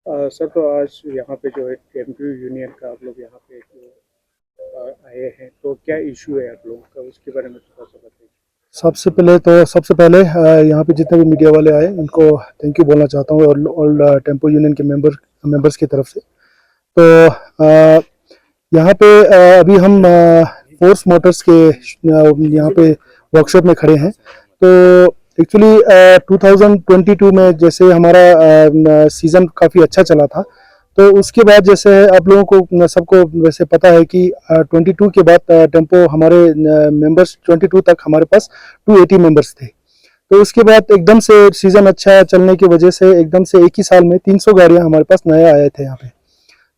Sir तो आज यहाँ पे जो है टेम्पू यूनियन का आप लोग यहाँ पे आए हैं, तो क्या इशू है आप लोगों का, उसके बारे में थोड़ा सा बताइए। सबसे पहले यहाँ पे जितने भी मीडिया वाले आए उनको थैंक यू बोलना चाहता हूँ और टेम्पो यूनियन के मेंबर्स की तरफ से। तो अ, यहाँ पे अभी हम फोर्स मोटर्स के यहाँ पे वर्कशॉप में खड़े हैं। तो एक्चुअली 2022 में जैसे हमारा सीज़न काफ़ी अच्छा चला था, तो उसके बाद जैसे आप लोगों को सबको वैसे पता है कि 22 के बाद टेम्पो हमारे मेंबर्स 22 तक हमारे पास 280 मेंबर्स थे। तो उसके बाद एकदम से सीज़न अच्छा चलने की वजह से एकदम से एक ही साल में 300 गाड़ियाँ हमारे पास नए आए थे यहाँ पे।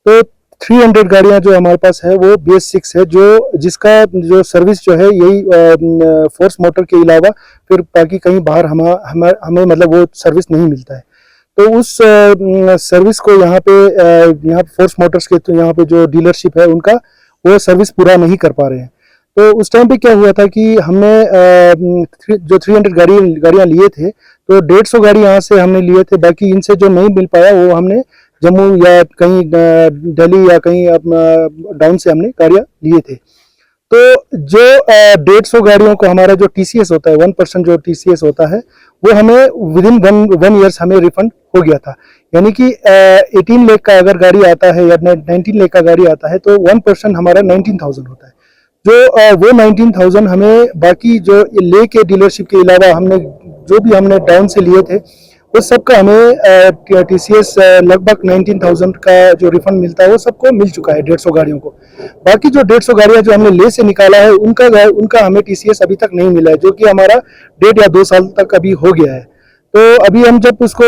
तो 300 गाड़ियाँ जो हमारे पास है वो BS6 है, जो जिसका जो सर्विस जो है यही फोर्स मोटर के अलावा फिर बाकी कहीं बाहर हमें मतलब वो सर्विस नहीं मिलता है। तो उस सर्विस को यहाँ फोर्स मोटर्स के तो यहाँ पे जो डीलरशिप है उनका वो सर्विस पूरा नहीं कर पा रहे हैं। तो उस टाइम पे क्या हुआ था कि हमने जो 300 गाड़ियाँ लिए थे, तो 150 गाड़ी यहाँ से हमने लिए थे। बाकी इनसे जो नहीं मिल पाया वो हमने जम्मू या कहीं दिल्ली या कहीं डाउन से हमने गाड़ियाँ लिए थे। तो जो 150 गाड़ियों को हमारा जो TCS होता है 1% जो TCS होता है वो हमें विद इन वन ईयर्स हमें रिफंड हो गया था। यानी कि 18 लाख का अगर गाड़ी आता है या 19 लाख का गाड़ी आता है तो 1% हमारा 19,000 होता है। जो वो 19,000 हमें बाकी जो ले के डीलरशिप के अलावा हमने जो भी हमने डाउन से लिए थे उस सब का हमें TCS लगभग 19,000 का जो रिफंड मिलता है वो सबको मिल चुका है 150 गाड़ियों को। बाकी जो 150 गाड़ियां जो हमने ले से निकाला है उनका हमें TCS अभी तक नहीं मिला है, जो कि हमारा 1.5 या 2 साल तक अभी हो गया है। तो अभी हम जब उसको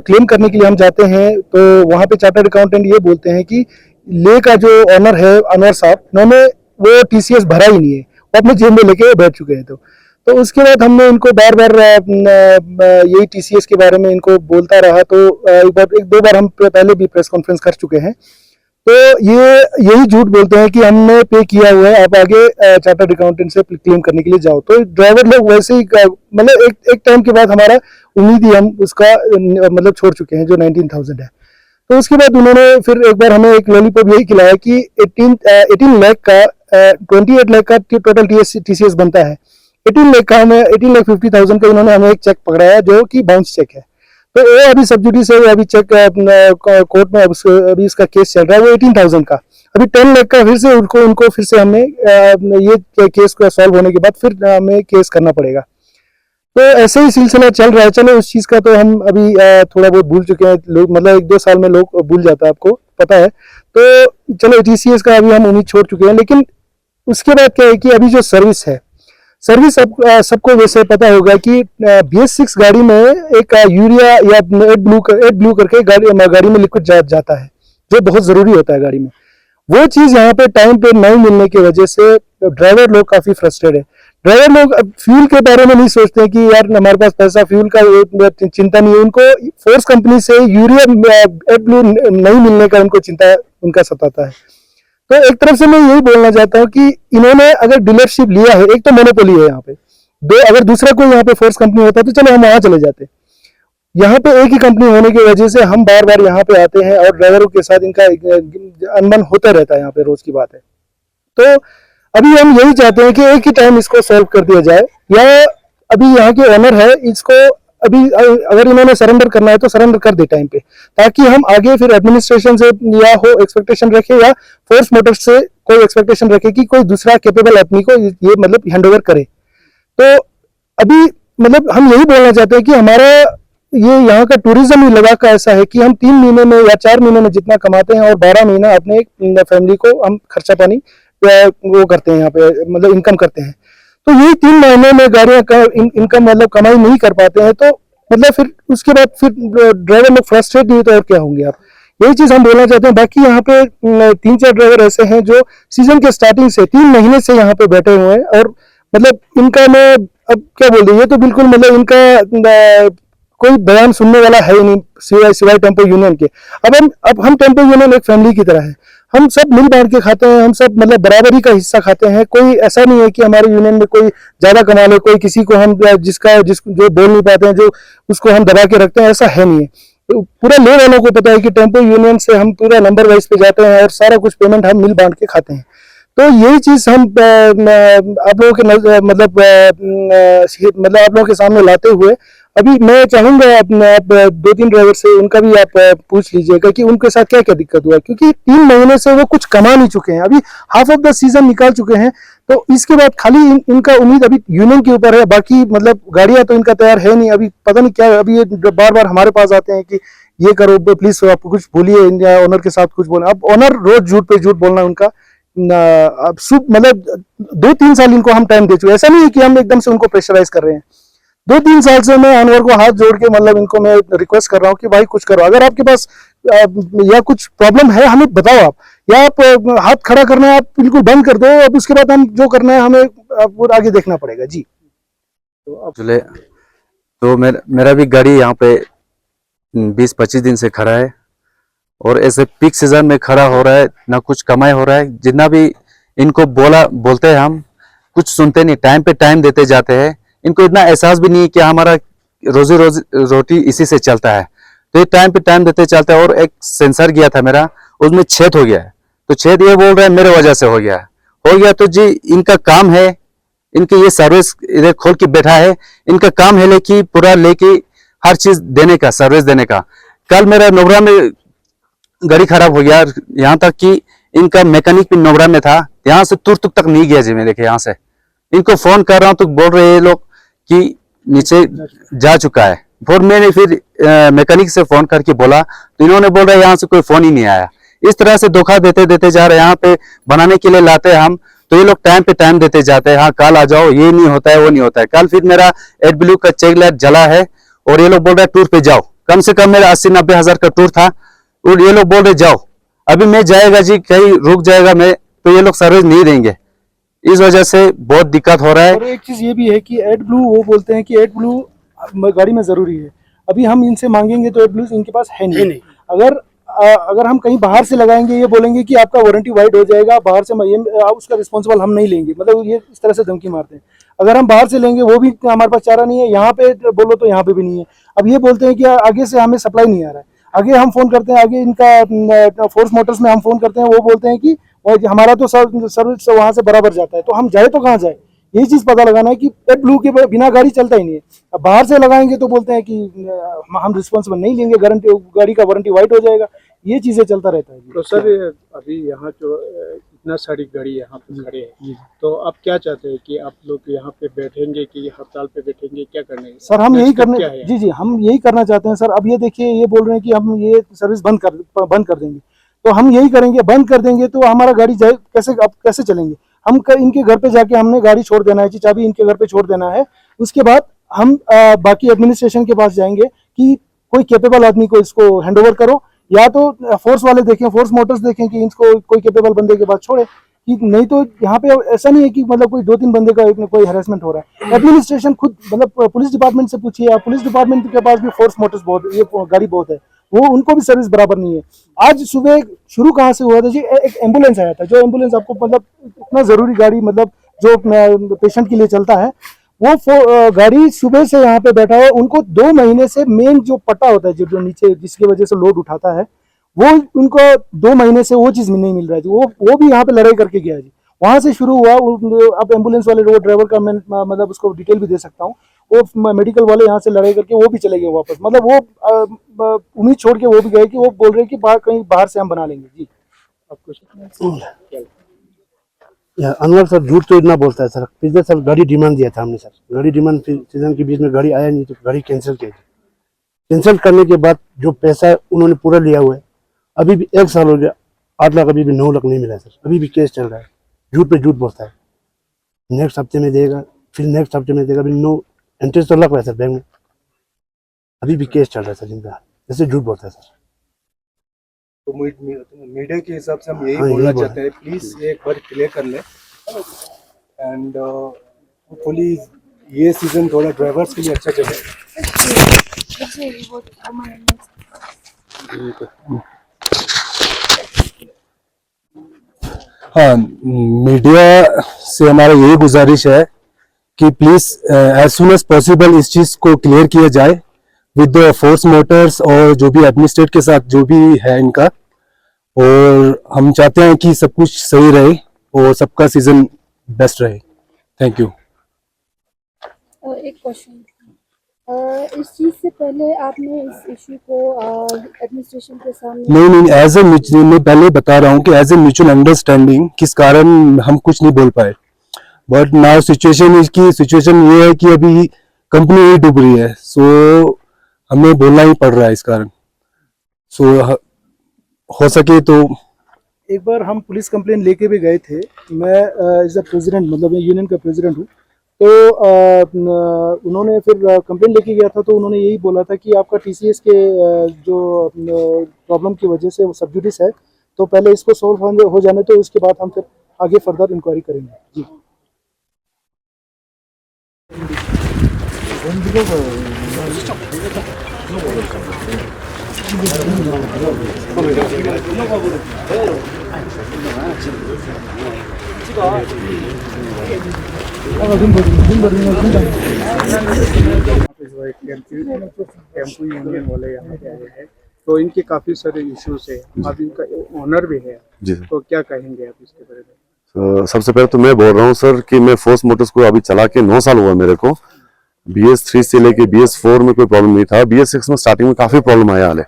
क्लेम करने के लिए हम जाते हैं तो वहाँ पे चार्टर्ड अकाउंटेंट ये बोलते हैं कि ले का जो ऑनर है अनवर साहब, उन्होंने वो TCS भरा ही नहीं है, वो अपने जेब में लेके बैठ चुके हैं। तो उसके बाद हमने इनको बार बार यही TCS के बारे में इनको बोलता रहा। तो एक दो बार हम पहले भी प्रेस कॉन्फ्रेंस कर चुके हैं। तो ये यही झूठ बोलते हैं कि हमने पे किया हुआ है, आप आगे चार्टर्ड अकाउंटेंट से क्लेम करने के लिए जाओ। तो ड्राइवर लोग वैसे ही मतलब एक टाइम के बाद हमारा उम्मीद ही हम उसका मतलब छोड़ चुके हैं जो 19,000 है। तो उसके बाद उन्होंने फिर एक बार हमें एक लॉलीपॉप यही खिलाया कि 18 लाख का 28 लाख का टोटल TCS बनता है। 18 लाख का हमें 18,50,000 का इन्होंने हमें एक चेक पकड़ाया जो कि बाउंस चेक है। तो वो अभी सब्जुडिस है, वो अभी चेक कोर्ट में अभी इसका केस चल रहा है। वो 18,000 का अभी 10 लाख का फिर से उनको फिर से हमने ये केस को सॉल्व होने के बाद फिर हमें केस करना पड़ेगा। तो ऐसे ही सिलसिला चल रहा है। चलो उस चीज़ का तो हम अभी थोड़ा बहुत भूल चुके हैं लोग, मतलब 1-2 साल में लोग भूल जाता है, आपको पता है। तो चलो TCS का अभी हम उम्मीद छोड़ चुके हैं। लेकिन उसके बाद क्या है कि अभी जो सर्विस है, सर्विस सबको वैसे पता होगा कि BS6 गाड़ी में एक यूरिया या एड ब्लू करके गाड़ी में लिक्विड जाता है, जो बहुत ज़रूरी होता है गाड़ी में। वो चीज़ यहाँ पे टाइम पे नहीं मिलने की वजह से ड्राइवर लोग काफ़ी फ्रस्ट्रेट है। ड्राइवर लोग अब फ्यूल के बारे में नहीं सोचते कि यार हमारे पास पैसा, फ्यूल का चिंता नहीं है उनको। फोर्स कंपनी से यूरिया एड ब्लू नहीं मिलने का उनको चिंता उनका सताता है। तो एक तरफ से मैं यही बोलना चाहता हूँ कि इन्होंने अगर डीलरशिप लिया है, एक तो मोनोपोली है यहाँ पे, अगर दूसरा कोई यहाँ पे फोर्स कंपनी होता तो चलो हम वहां चले जाते। यहाँ पे एक ही कंपनी होने की वजह से हम बार बार यहाँ पे आते हैं और ड्राइवरों के साथ इनका अनबन होता रहता है, यहाँ पे रोज की बात है। तो अभी हम यही चाहते हैं कि एक ही टाइम इसको सॉल्व कर दिया जाए, या अभी यहाँ के ओनर है इसको अभी अगर इन्होंने सरेंडर करना है तो सरेंडर कर दे टाइम पे, ताकि हम आगे फिर एडमिनिस्ट्रेशन से या हो एक्सपेक्टेशन रखे या फोर्स मोटर्स से कोई एक्सपेक्टेशन रखे कि कोई दूसरा कैपेबल आदमी को ये मतलब हैंडओवर करे। तो अभी मतलब हम यही बोलना चाहते हैं कि हमारा ये यहाँ का टूरिज्म ही लगा का ऐसा है कि हम 3 महीने में या 4 महीने में जितना कमाते हैं और 12 महीना अपने फैमिली को हम खर्चा पानी वो करते हैं, यहाँ पे मतलब इनकम करते हैं। तो यही 3 महीने में गाड़ियाँ का इनकम मतलब कमाई नहीं कर पाते हैं, तो मतलब फिर उसके बाद फिर ड्राइवर लोग फ्रस्ट्रेट नहीं तो और क्या होंगे आप। यही चीज़ हम बोलना चाहते हैं। बाकी यहाँ पे 3-4 ड्राइवर ऐसे हैं जो सीजन के स्टार्टिंग से 3 महीने से यहाँ पे बैठे हुए हैं, और मतलब इनका मैं अब क्या बोल दूँ, ये तो बिल्कुल मतलब इनका कोई बयान सुनने वाला है ही नहीं सिवाय टेम्पो यूनियन के। अब हम टेम्पो यूनियन एक फैमिली की तरह है, हम सब मिल बांट के खाते हैं, हम सब मतलब बराबरी का हिस्सा खाते हैं। कोई ऐसा नहीं है कि हमारे यूनियन में कोई ज्यादा कमा ले, कोई किसी को हम जो बोल नहीं पाते हैं जो उसको हम दबा के रखते हैं, ऐसा है नहीं है। पूरा ले वालों को पता है कि टेम्पो यूनियन से हम पूरा नंबर वाइज पे जाते हैं और सारा कुछ पेमेंट हम मिल बांट के खाते हैं। तो यही चीज हम आप लोगों के मतलब आप लोगों के सामने लाते हुए अभी मैं चाहूंगा आप 2-3 ड्राइवर से उनका भी आप पूछ लीजिएगा कि उनके साथ क्या क्या दिक्कत हुआ, क्योंकि 3 महीने से वो कुछ कमा नहीं चुके हैं, अभी हाफ ऑफ द सीजन निकाल चुके हैं। तो इसके बाद खाली इनका उम्मीद अभी यूनियन के ऊपर है, बाकी मतलब गाड़ियां तो इनका तैयार है नहीं, अभी पता नहीं क्या। अभी ये बार बार हमारे पास आते हैं कि ये करो प्लीज, आप कुछ बोलिए ओनर के साथ कुछ बोलना। अब ओनर रोज झूठ पे झूठ बोलना उनका अब मतलब 2-3 साल इनको हम टाइम दे चुके। ऐसा नहीं है कि हम एकदम से उनको प्रेशराइज कर रहे हैं। 2-3 साल से मैं अनवर को हाथ जोड़ के मतलब इनको मैं रिक्वेस्ट कर रहा हूँ कि भाई कुछ करो, अगर आपके पास या कुछ प्रॉब्लम है हमें बताओ आप, या आप हाथ खड़ा करना है आप बिल्कुल बंद कर दो, अब उसके बाद हम जो करना है हमें आगे देखना पड़ेगा जी। तो मेरा भी गाड़ी यहाँ पे 20-25 दिन से खड़ा है और ऐसे पीक सीजन में खड़ा हो रहा है, ना कुछ कमाई हो रहा है। जितना भी इनको बोलते हैं हम, कुछ सुनते नहीं, टाइम पे टाइम देते जाते हैं। इनको इतना एहसास भी नहीं है कि हमारा रोटी इसी से चलता है। तो ये टाइम पे टाइम देते चलता है। और एक सेंसर गया था मेरा, उसमें छेद हो गया है। तो छेद ये बोल रहा है मेरे वजह से हो गया। तो जी इनका काम है, इनकी ये सर्विस इधर खोल के बैठा है, इनका काम है लेके पूरा लेके हर चीज देने का, सर्विस देने का। कल मेरा नोबरा में गाड़ी खराब हो गया, यहाँ तक कि इनका मैकेनिक भी नोबरा में था, यहाँ से तुर तक नहीं गया जी। मैं देखे यहाँ से इनको फोन कर रहा हूँ तो बोल रहे हैं लोग कि नीचे जा चुका है। फिर मैंने मैकेनिक से फोन करके बोला तो इन्होंने बोल रहा है यहाँ से कोई फोन ही नहीं आया। इस तरह से धोखा देते देते जा रहे हैं। यहाँ पे बनाने के लिए लाते हैं हम, तो ये लोग टाइम पे टाइम देते जाते हैं। हाँ कल आ जाओ, ये नहीं होता है वो नहीं होता है। कल फिर मेरा AdBlue का चेक लाइट जला है और ये लोग बोल रहे हैं टूर पे जाओ। कम से कम मेरा 80-90 हजार का टूर था और ये लोग बोल रहे जाओ। अभी मैं जाएगा जी, कहीं रुक जाएगा मैं, तो ये लोग सर्विस नहीं देंगे। इस वजह से बहुत दिक्कत हो रहा है। और एक चीज ये भी है कि AdBlue वो बोलते हैं कि AdBlue गाड़ी में जरूरी है। अभी हम इनसे मांगेंगे तो AdBlue इनके पास है नहीं। अगर हम कहीं बाहर से लगाएंगे, ये बोलेंगे कि आपका वारंटी वाइड हो जाएगा, बाहर से उसका रिस्पॉन्सिबल हम नहीं लेंगे, मतलब ये इस तरह से धमकी मारते हैं। अगर हम बाहर से लेंगे वो भी हमारे पास चारा नहीं है, यहाँ पे बोलो तो यहाँ पे भी नहीं है। अब ये बोलते हैं कि आगे से हमें सप्लाई नहीं आ रहा है। आगे हम फोन करते हैं, आगे इनका फोर्स मोटर्स में हम फोन करते हैं, वो बोलते हैं कि हमारा तो सर्विस वहां से बराबर जाता है, तो हम जाए तो कहाँ जाए। यही चीज पता लगाना है कि AdBlue के बिना गाड़ी चलता ही नहीं है। अब बाहर से लगाएंगे तो बोलते हैं कि हम रिस्पॉन्सिबल नहीं लेंगे, गाड़ी का वारंटी वाइड हो जाएगा। ये चीजें चलता रहता है। तो सर अभी यहाँ जो इतना सारी गाड़ी यहाँ पे खड़े हैं, तो आप क्या चाहते हैं कि आप लोग यहाँ पे बैठेंगे कि हड़ताल पे बैठेंगे, क्या करने? सर हम यही करने जी हम यही करना चाहते हैं सर। अब ये देखिए, ये बोल रहे हैं कि हम ये सर्विस बंद कर देंगे, तो हम यही करेंगे। बंद कर देंगे तो हमारा गाड़ी जाए कैसे चलेंगे? हम इनके घर पे जाके हमने गाड़ी छोड़ देना है, चाबी इनके घर पे छोड़ देना है। उसके बाद हम बाकी एडमिनिस्ट्रेशन के पास जाएंगे कि कोई कैपेबल आदमी को इसको हैंडओवर करो, या तो फोर्स वाले देखें, फोर्स मोटर्स देखें कि इसको कोई कैपेबल बंदे के पास छोड़े, कि नहीं तो यहाँ पे ऐसा नहीं है कि मतलब कोई 2-3 बंदे का कोई हैरेसमेंट हो रहा है। एडमिनिस्ट्रेशन खुद, मतलब पुलिस डिपार्टमेंट से पूछिए आप, पुलिस डिपार्टमेंट के पास भी फोर्स मोटर्स बहुत, ये गाड़ी बहुत है, वो उनको भी सर्विस बराबर नहीं है। आज सुबह शुरू कहाँ से हुआ था जी, एक एम्बुलेंस आया था, जो एम्बुलेंस आपको मतलब इतना जरूरी गाड़ी, मतलब जो पेशेंट के लिए चलता है, वो गाड़ी सुबह से यहाँ पे बैठा है। उनको 2 महीने से मेन जो पट्टा होता है जो नीचे जिसकी वजह से लोड उठाता है, वो उनको 2 महीने से वो चीज नहीं मिल रहा है जी। वो भी यहाँ पे लड़ाई करके गया जी, वहां से शुरू हुआ। अब एम्बुलेंस वाले ड्राइवर का मैं मतलब उसको डिटेल भी दे सकता हूँ। वो मेडिकल वाले यहाँ से लड़ाई करके वो भी चले गए वापस, मतलब वो उम्मीद छोड़ के वो भी गए कि वो बोल रहे हैं कि कहीं बाहर से हम बना लेंगे जी। अनवर सर झूठ तो इतना बोलता है सर। पिछले साल गाड़ी डिमांड दिया था हमने सर, गाड़ी डिमांड सीजन के बीच में गाड़ी आया नहीं तो गाड़ी कैंसिल की थी। कैंसिल करने के बाद जो पैसा उन्होंने पूरा लिया हुआ है, अभी भी 1 साल हो गया, 8 लाख अभी भी 9 लाख नहीं मिला सर। अभी भी केस चल रहा है, झूठ पे झूठ बोलता है। नेक्स्ट हफ्ते में देगा, फिर नेक्स्ट हफ्ते में देगा, अभी 9 इंटरेस्ट तो लग रहा है सर बैंक में। अभी भी केस चल रहा है सर इनका, ऐसे झूठ बोलता है सर। तो मीडिया के हिसाब से हम यही बोलना चाहते हैं, प्लीज एक बार क्लियर कर ले। एंड होपफुली ये सीजन थोड़ा ड्राइवर्स के लिए अच्छा चले। हाँ, मीडिया से हमारा यही गुजारिश है कि please as soon as possible इस चीज को क्लियर किया जाए। विद फोर्स मोटर्स और जो भी एडमिनिस्ट्रेट के साथ जो भी है इनका, और हम चाहते हैं कि सब कुछ सही रहे और सबका सीजन बेस्ट रहे। Thank you. एक क्वेश्चन, इस चीज से पहले आपने इस इशू को एडमिनिस्ट्रेशन के सामने नहीं, एज ए मैं पहले बता रहा हूँ कि एज ए म्यूचुअल अंडरस्टैंडिंग किस कारण हम कुछ नहीं बोल पाए, बट नाउ सिचुएशन ये है कि अभी कंपनी ही डूब रही है, सो हमें बोलना ही पड़ रहा है इस कारण। सो हो सके तो एक बार हम पुलिस कंप्लेन लेके भी गए थे। मैं एज अ प्रेसिडेंट, मतलब मैं यूनियन का प्रेसिडेंट हूँ, तो उन्होंने फिर कंप्लेन लेके गया था, तो उन्होंने यही बोला था कि आपका टीसीएस के जो प्रॉब्लम की वजह से वो सब जुडिस है, तो पहले इसको सॉल्व हो जाने तो उसके बाद हम फिर आगे फर्दर इंक्वायरी करेंगे। जी टेम्पो यूनियन वाले यहाँ पे आए हैं, तो इनके काफी सारे इश्यूज है। अब इनका ओनर भी है, जी तो क्या कहेंगे आप इसके बारे में? सबसे पहले तो मैं बोल रहा हूँ सर कि मैं फोर्स मोटर्स को अभी चला के 9 साल हुआ मेरे को। BS3 से लेके BS4 में कोई प्रॉब्लम नहीं था, BS6 में स्टार्टिंग में काफी प्रॉब्लम आया हाल है।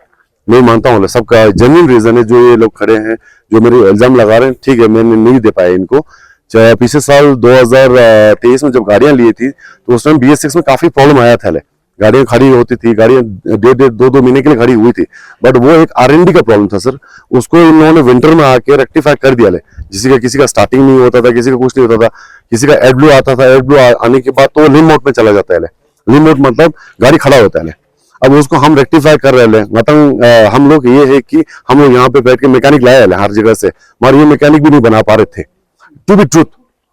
मैं मानता हूँ सबका जेन्युइन रीजन है, जो ये लोग खड़े हैं जो मेरे इल्जाम लगा रहे हैं, ठीक है, मैंने नहीं दे पाया इनको। पिछले साल 2023 में जब गाड़ियां ली थी तो उस टाइम BS6 में काफी प्रॉब्लम आया था, गाड़ियां खड़ी होती थी, गाड़ियां 1.5-2 महीने के लिए खड़ी हुई थी, बट वो एक R&D का प्रॉब्लम था सर। उसको इन लोगों ने विंटर में आके रेक्टिफाई कर दिया। किसी का स्टार्टिंग नहीं होता था, किसी का कुछ नहीं होता था, किसी का एडब्लू आता था, एडब्लू आने के बाद तो लिम मोड में चला जाता है। लिम मोड मतलब गाड़ी खड़ा होता है। अब उसको हम रेक्टिफाई कर रहे हैं। मतलब हम लोग ये है कि हम लोग यहाँ पे बैठ के मैकेनिक लाए हर जगह से, मगर ये मैकेनिक भी नहीं बना पा रहे थे। टू बी ट्रूथ,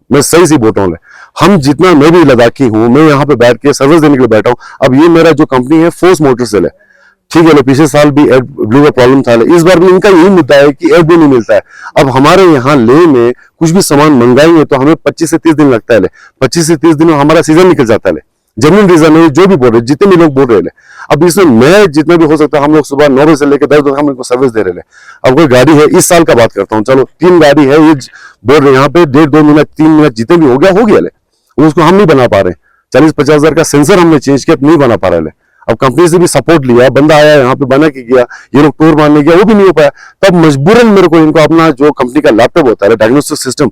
मैं सही से बोल रहा हूँ। हम जितना, मैं भी लद्दाखी हूँ, मैं यहाँ पे बैठ के सर्विस देने के लिए बैठा हूँ। अब ये मेरा जो कंपनी है फोर्स मोटर से है, ठीक है, पिछले साल भी एयर ब्लू का प्रॉब्लम था, इस बार भी इनका यही मुद्दा है कि एयर ब्लू नहीं मिलता है। अब हमारे यहाँ ले में कुछ भी सामान मंगाएंगे तो हमें 25 से 30 दिन लगता है। 25 से 30 दिन में हमारा सीजन निकल जाता है। जेन्युइन रीजन है, जो भी बोल रहे, जितने भी लोग बोल रहे हैं। अब इसमें मैं जितना भी हो सकता है, हम लोग सुबह 9 बजे से लेकर 10 बजे हम इनको सर्विस दे रहे हैं। अब कोई गाड़ी है, इस साल का बात करता हूँ, चलो 3 गाड़ी है, ये बोल रहे यहाँ पे 1.5-2 मिनट 3 मिनट जितने भी हो गया उसको हम नहीं बना पा रहे। 40-50 हजार का सेंसर हमने चेंज किया, नहीं बना पा रहे। अब कंपनी से भी सपोर्ट लिया, बंदा आया यहाँ पे बना के गया, ये लोग टूर मारने गया, वो भी नहीं हो पाया। तब मजबूरन मेरे को इनको अपना जो कंपनी का लैपटॉप होता है, डायग्नोस्टिक सिस्टम,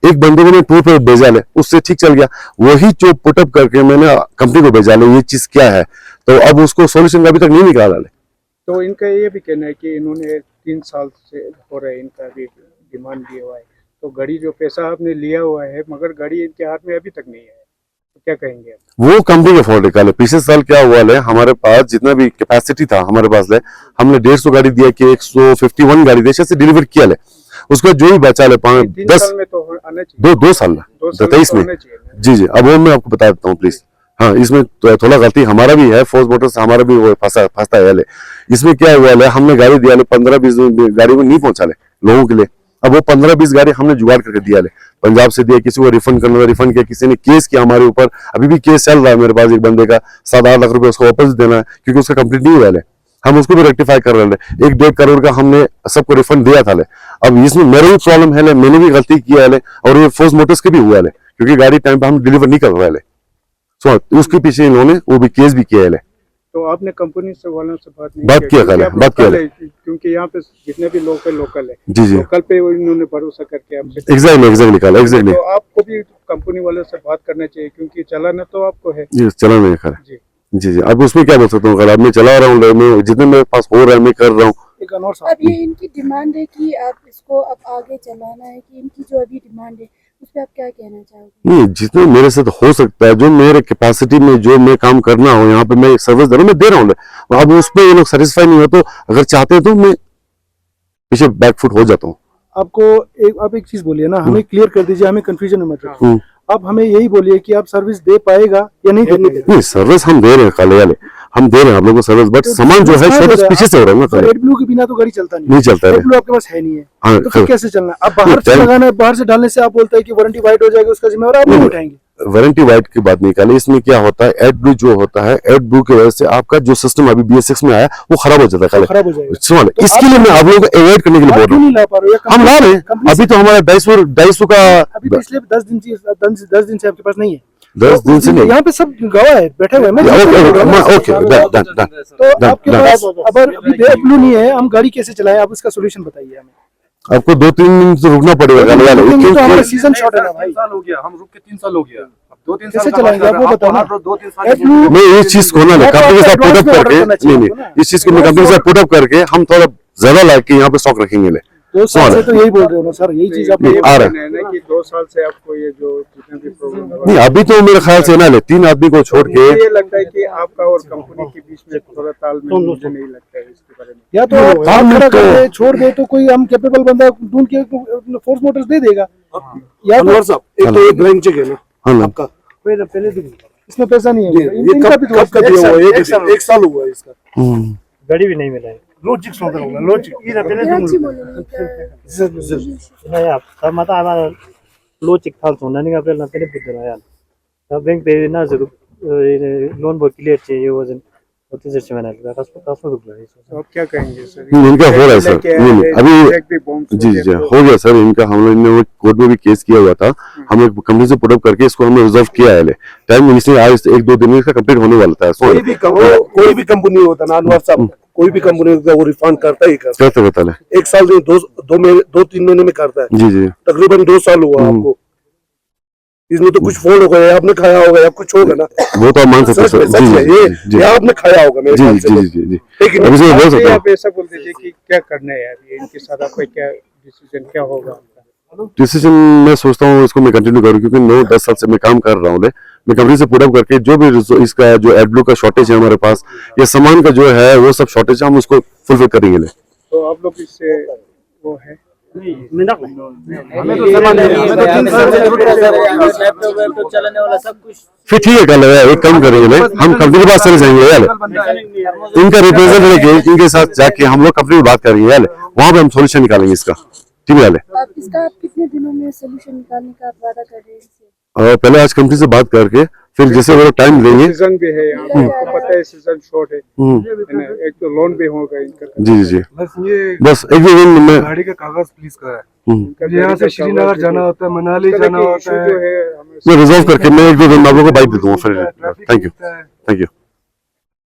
एक बंदे को मैं टूर पे भेजा ले, उससे ठीक चल गया, वही जो पुटअप करके मैंने कंपनी को भेजा ले, ये चीज क्या है, तो अब उसको सॉल्यूशन अभी तक नहीं निकाला ले। तो इनका ये भी कहना है कि इन्होंने 3 साल से हो रहा है, इनका भी डिमांड दिया हुआ है, तो गाड़ी जो पैसा आपने लिया हुआ है, मगर गाड़ी इनके हाथ में अभी तक नहीं है, तो क्या कहेंगे आप? वो कंपनी का फॉल्ट निकाले। पिछले साल क्या हुआ है, हमारे पास जितना भी कैपेसिटी था हमारे पास हमने 150 गाड़ी दिया कि 151 गाड़ी देश से डिलीवर किया उसको जो भी बचा ले 5-10 साल में तो आना चाहिए। 2 साल 23 में। जी, अब वो मैं आपको बता देता हूँ प्लीज। हाँ, इसमें तो थोड़ा गलती हमारा भी है, फोर्स मोटर से हमारा भी वो फंसता है। इसमें क्या हुआ है, हमने गाड़ी दिया 15-20 गाड़ी में नहीं पहुंचा लोगों के लिए। अब वो 15-20 गाड़ी हमने जुगाड़ करके दिया पंजाब से दिया, किसी को रिफंड करना था रिफंड किया, किसी ने केस किया हमारे ऊपर, अभी भी केस चल रहा है मेरे पास एक बंदे का, 7-8 लाख रुपए उसको वापस देना है क्योंकि उसका कंप्लीट नहीं हुआ है। हम उसको भी रेक्टिफाई कर रहे हैं। 1-1.5 करोड़ का हमने सबको रिफंड दिया था। अब इसमें मेरा भी प्रॉब्लम है, मैंने भी गलती किया है और ये फोर्स मोटर्स के भी हुआ है क्योंकि गाड़ी टाइम पे हम डिलीवर नहीं कर रहे हैं। सो उसके पीछे इन्होंने वो भी केस भी किया है। तो आपने कंपनी से वालों से बात नहीं बात किया क्योंकि यहाँ पे जितने भी लोग लोकल है, जी लोकल पे इन्होंने भरोसा करके आपसे एग्जैक्टली तो आपको भी कंपनी वालों से बात करना चाहिए क्योंकि चलाना तो आपको है। जी, चलाना है खैर। जी, अब उसमें क्या बोल सकता हूँ, मैं चला रहा हूँ, मैं जितने मेरे पास हो रहा है मैं कर रहा हूँ। अब ये इनकी डिमांड है कि आप इसको अब आगे चलाना है, कि इनकी जो अभी डिमांड है उस पर आप क्या कहना चाहोगे? नहीं, जितने मेरे से हो सकता है, जो मेरे कैपेसिटी में जो मैं काम करना हो, यहाँ पे मैं सर्विस दे रहा हूँ, मैं दे रहा हूँ। अब उस पर ये लोग सेटिस्फाई नहीं हो तो अगर चाहते हैं तो मैं पीछे बैकफुट हो जाता हूँ। आप एक चीज बोलिए ना, हमें क्लियर कर दीजिए, हमें कंफ्यूजन में मत रखिए। अब हमें यही बोलिए कि आप सर्विस दे पाएगा या नहीं दे पाएगा? नहीं, सर्विस हम दे रहे हैं, काले वाले हम दे रहे हैं आप लोगों को सर्विस, बट सामान जो है सर्विस पीछे से हो रहा है ना। रेड ब्लू के बिना तो गाड़ी चलता नहीं चलता है। रेड ब्लू आपके पास है नहीं है, तो फिर कैसे चलना? अब बाहर से लगाना है, बाहर से डालने से आप बोलते हैं कि वारंटी वाइट हो जाएगी, उसका जिम्मेवार आप नहीं उठाएंगे। वारंटी वाइट की बात निकाले, इसमें क्या होता है, एड ब्लू जो होता है, एड ब्लू की वजह से आपका जो सिस्टम अभी BS6 में आया वो खराब हो जाता है कल। खराब हो जाएगा। सुन, इसके लिए मैं आप लोगों को अवॉइड करने के लिए बोल रहा हूँ। नहीं ला पा रहे हो? हम ला रहे हैं, अभी तो हमारा 250 का अभी पिछले 10 दिन से आपके पास नहीं है। 10 दिन से नहीं। यहाँ पे सब गवाह है, बैठे हुए हैं। ओके, तो आपके पास अगर अभी ब्लू नहीं है, हम गाड़ी कैसे चलाएं? आप उसका सोल्यूशन बताइए हमें। आपको 2-3 दिन तो रुकना पड़ेगा। तो हमारा सीजन शॉर्ट है ना भाई। 3 साल हो गया, हम रुक के 3 साल हो गया। अब 2-3 कैसे साल चलाएंगे? आप वो बताओ ना। 2-3 साल नहीं, इस चीज को ना कंपनी के साथ पुट अप करके, नहीं, इस चीज को कंपनी के साथ पुट अप करके हम थोड़ा ज्यादा ला के यहाँ पे स्टॉक रखेंगे। 2 साल से तो यही बोल रहे हो ना सर, यही चीज आप नहीं, आ रहा है। है कि 2 साल से आपको ये जो जितने भी प्रॉब्लम नहीं, अभी तो मेरे ख्याल से ना ले 3 आदमी को छोड़ के ये लगता है कि आपका और कंपनी के बीच में थोड़ा तालमेल मुझे नहीं लगता है इसके बारे में। या तो आप काम खड़ा कर दे, छोड़ दे, तो कोई हम कैपेबल बंदा ढूंढ के फोर्स मोटर्स दे देगा। या अनवर साहब, एक तो ये ब्लैंक चेक है ना हाँ ना, आपका, पहले दिन इसमें पैसा नहीं है। ये कब का दिया हुआ है? 1 साल हुआ है इसका। गाड़ी भी नहीं मिला है। लॉजिक सोचना होगा, लॉजिक ये ना पहले Karachi दिन बोलेंगे नहीं आप sama tama logic thal sona ni apel na tele pidra yan ta bank pe na zuru loan bo clear चाहिए वजन होते जैसे मैंने लगा कासो रुक गया तो आप क्या कहेंगे सर? नहीं, इनका हो रहा है सर। नहीं, अभी जी जी हो गया सर इनका। हम लोग ने कोर्ट में भी केस किया हुआ था, हम लोग कंपनी से पुट अप करके इसको हमने रिजर्व किया है। टाइम इसलिए आज 1-2 दिन में इसका कंप्लीट होने वाला था। कोई भी कंपनी होता ना अनवर साहब, कोई भी कंपनी होता है वो रिफंड करता ही करता करते बता ले। 1 साल नहीं, 2-3 महीने में करता है। जी जी, तकरीबन 2 साल हुआ आपको। इसमें तो कुछ फोन होगा, आपने खाया होगा या कुछ होगा ना, वो तो आप मान सकते हैं सर। जी जी जी ये आपने खाया होगा मेरे जी ख्याल से। जी जी जी, लेकिन अभी से बोल सकता हूँ। आप ऐसा बोल दीजिए कि क्या करना है अभी इनके साथ, आपका क्या डिसीजन क्या होगा? डिसीजन मैं सोचता हूँ इसको मैं कंटिन्यू करूँ, क्योंकि 9-10 साल से मैं काम कर रहा हूँ। मैं कंपनी से पुट अप करके जो भी इसका जो एडब्लू का शॉर्टेज है हमारे पास, या सामान का जो है वो सब शॉर्टेज है, हम उसको फुलफिल करेंगे। तो आप लोग इससे वो है हमें तो चलने वाला सब कुछ फिर ठीक है, कल एक काम करेंगे, हम कंपनी के पास चले जाएंगे यार, इनका रिप्रेजेंट लेके इनके साथ जाके हम लोग कंपनी में बात करेंगे यार, वहाँ पे हम सोल्यूशन निकालेंगे इसका। ठीक है यार, आप इसका कितने दिनों में सोल्यूशन निकालने का आप वादा कर रहे हैं? और पहले आज कंपनी से बात करके फिर जैसे वो टाइम देंगे। सीजन भी है यहाँ पे, आपको पता है सीजन शॉर्ट है ना? एक तो लोन भी होगा इनका। जी जी, बस ये बस एक दिन में गाड़ी का कागज प्लीज करा है। हम्म, यहाँ से श्रीनगर जाना होता है, मनाली जाना होता है, जो है हमें मैं रिजॉल्व करके मैं 1-2 दिन में आप लोगों को बाइक दे दूंगा फिर। ट्रैफिक थैंक यू, होता है। Thank you.